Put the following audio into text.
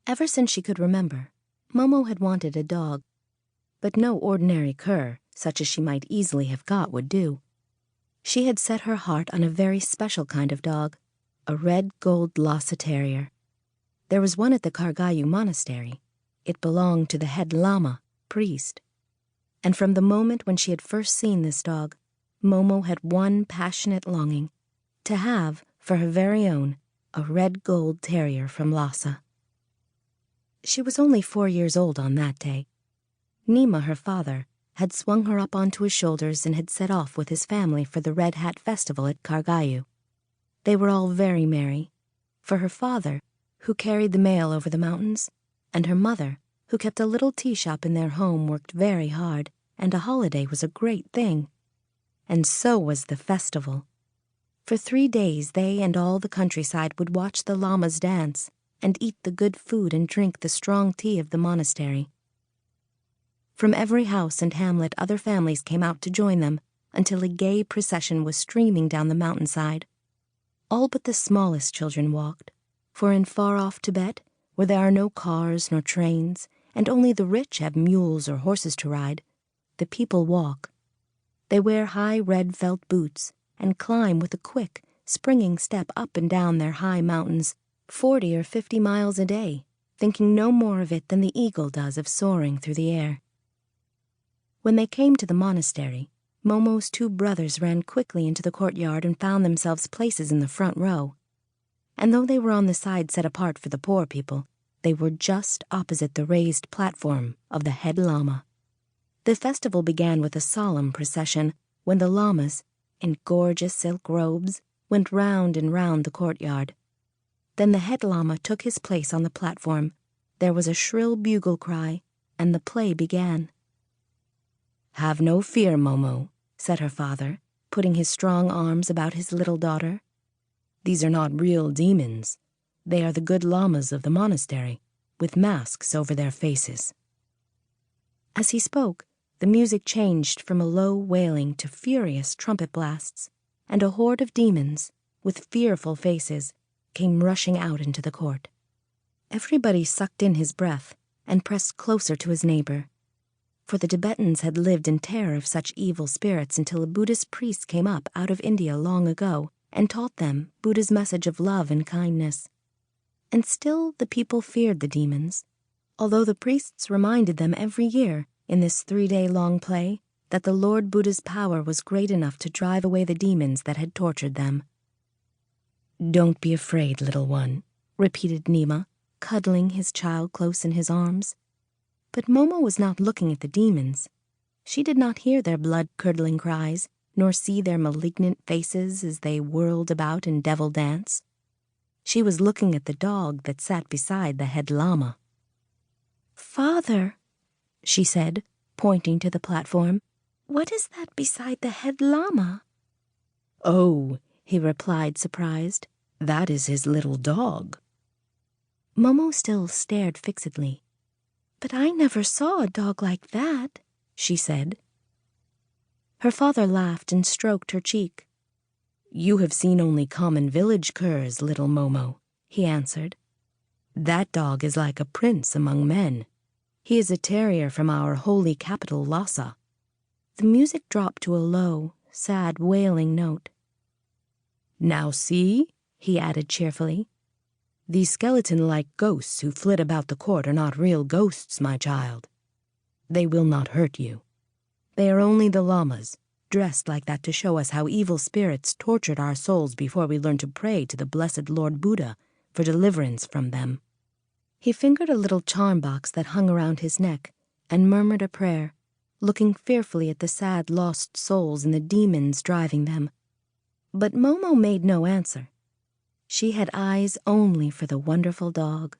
Ever since she could remember, Momo had wanted a dog, but no ordinary cur, such as she might easily have got, would do. She had set her heart on a very special kind of dog, a red-gold Lhasa terrier. There was one at the Kargayu monastery. It belonged to the head lama, priest. And from the moment when she had first seen this dog, Momo had one passionate longing, to have, for her very own, a red-gold terrier from Lhasa. She was only 4 years old on that day. Nima, her father, had swung her up onto his shoulders and had set off with his family for the Red Hat Festival at Kargayu. They were all very merry, for her father, who carried the mail over the mountains, and her mother, who kept a little tea shop in their home, worked very hard, and a holiday was a great thing. And so was the festival. For 3 days they and all the countryside would watch the lamas dance and eat the good food and drink the strong tea of the monastery. From every house and hamlet other families came out to join them until a gay procession was streaming down the mountainside. All but the smallest children walked, for in far-off Tibet, where there are no cars nor trains, and only the rich have mules or horses to ride, the people walk. They wear high red felt boots and climb with a quick, springing step up and down their high mountains, 40 or 50 miles a day, thinking no more of it than the eagle does of soaring through the air. When they came to the monastery, Momo's 2 brothers ran quickly into the courtyard and found themselves places in the front row. And though they were on the side set apart for the poor people, they were just opposite the raised platform of the head lama. The festival began with a solemn procession when the lamas, in gorgeous silk robes, went round and round the courtyard. Then the head lama took his place on the platform. There was a shrill bugle cry, and the play began. "Have no fear, Momo," said her father, putting his strong arms about his little daughter. "These are not real demons. They are the good lamas of the monastery, with masks over their faces." As he spoke, the music changed from a low wailing to furious trumpet blasts, and a horde of demons, with fearful faces, came rushing out into the court. Everybody sucked in his breath and pressed closer to his neighbor, for the Tibetans had lived in terror of such evil spirits until a Buddhist priest came up out of India long ago and taught them Buddha's message of love and kindness. And still the people feared the demons, although the priests reminded them every year in this 3-day-long play that the Lord Buddha's power was great enough to drive away the demons that had tortured them. "Don't be afraid, little one," repeated Nima, cuddling his child close in his arms. But Momo was not looking at the demons. She did not hear their blood-curdling cries, nor see their malignant faces as they whirled about in devil dance. She was looking at the dog that sat beside the head lama. "Father," she said, pointing to the platform, "what is that beside the head lama?" "Oh," he replied, surprised, "that is his little dog." Momo still stared fixedly. "But I never saw a dog like that," she said. Her father laughed and stroked her cheek. "You have seen only common village curs, little Momo," he answered. "That dog is like a prince among men. He is a terrier from our holy capital, Lhasa." The music dropped to a low, sad, wailing note. "Now see," he added cheerfully, "these skeleton-like ghosts who flit about the court are not real ghosts, my child. They will not hurt you. They are only the lamas, dressed like that to show us how evil spirits tortured our souls before we learned to pray to the blessed Lord Buddha for deliverance from them." He fingered a little charm box that hung around his neck and murmured a prayer, looking fearfully at the sad lost souls and the demons driving them. But Momo made no answer. She had eyes only for the wonderful dog.